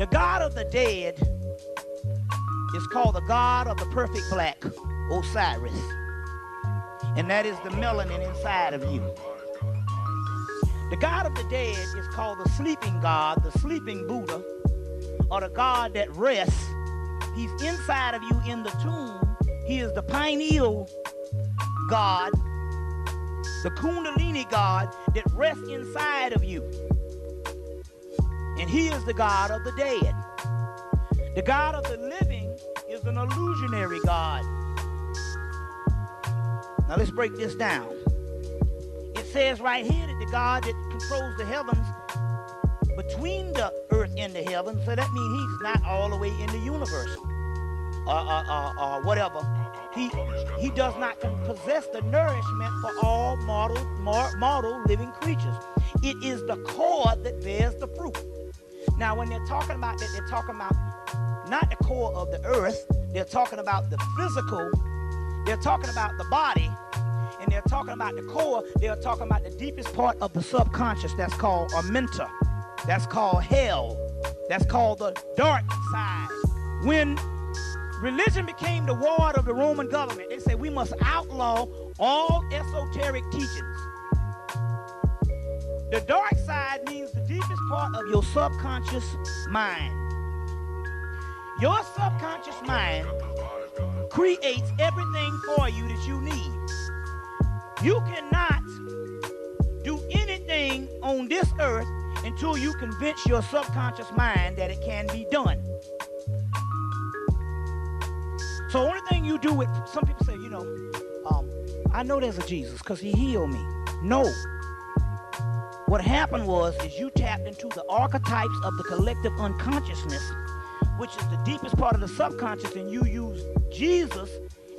The God of the dead is called the God of the perfect black, Osiris. And that is the melanin inside of you. The God of the dead is called the sleeping God, the sleeping Buddha, or the God that rests. He's inside of you in the tomb. He is the pineal God, the Kundalini God that rests inside of you. And he is the God of the dead. The God of the living is an illusionary God. Now let's break this down. It says right here that the God that controls the heavens between the earth and the heavens, so that means he's not all the way in the universe or whatever. He does not possess the nourishment for all mortal living creatures. It is the core that bears the fruit. Now when they're talking about that, they're talking about not the core of the earth, they're talking about the physical, they're talking about the body, and they're talking about the core, they're talking about the deepest part of the subconscious. That's called Amenta. That's called hell. That's called the dark side. When religion became the ward of the Roman government, they said we must outlaw all esoteric teachings. The dark side means the deepest part of your subconscious mind. Your subconscious mind creates everything for you that you need. You cannot do anything on this earth until you convince your subconscious mind that it can be done. So the only thing you do with, some people say, I know there's a Jesus because he healed me. No. What happened is you tapped into the archetypes of the collective unconsciousness, which is the deepest part of the subconscious, and you use Jesus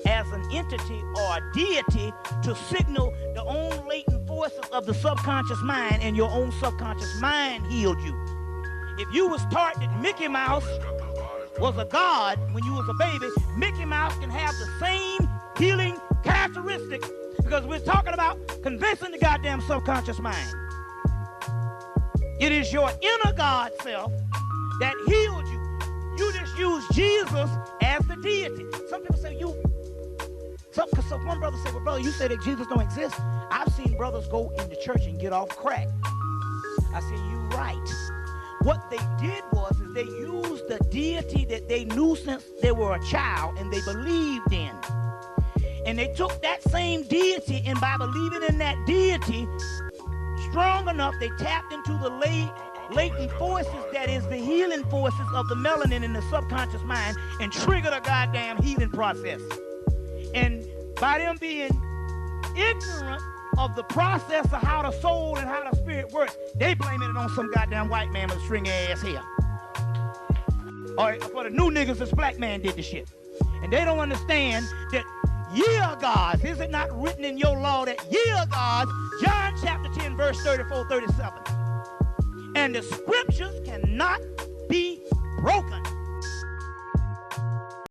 as an entity or a deity to signal the own latent forces of the subconscious mind, and your own subconscious mind healed you. If you was taught that Mickey Mouse was a god when you was a baby, Mickey Mouse can have the same healing characteristics, because we're talking about convincing the goddamn subconscious mind. It is your inner God self that healed you. You just use Jesus as the deity. Some people say because one brother said, well, brother, you say that Jesus don't exist. I've seen brothers go into church and get off crack. I said, you're right. What they did is they used the deity that they knew since they were a child and they believed in. And they took that same deity, and by believing in that deity strong enough, they tapped into the latent forces, that is the healing forces of the melanin in the subconscious mind, and triggered a goddamn healing process. And by them being ignorant of the process of how the soul and how the spirit works, they blaming it on some goddamn white man with a stringy ass hair. Or for the new niggas, this black man did the shit. And they don't understand that ye are gods. Is it not written in your law that ye are gods? John chapter 10, verse 34, 37. And the scriptures cannot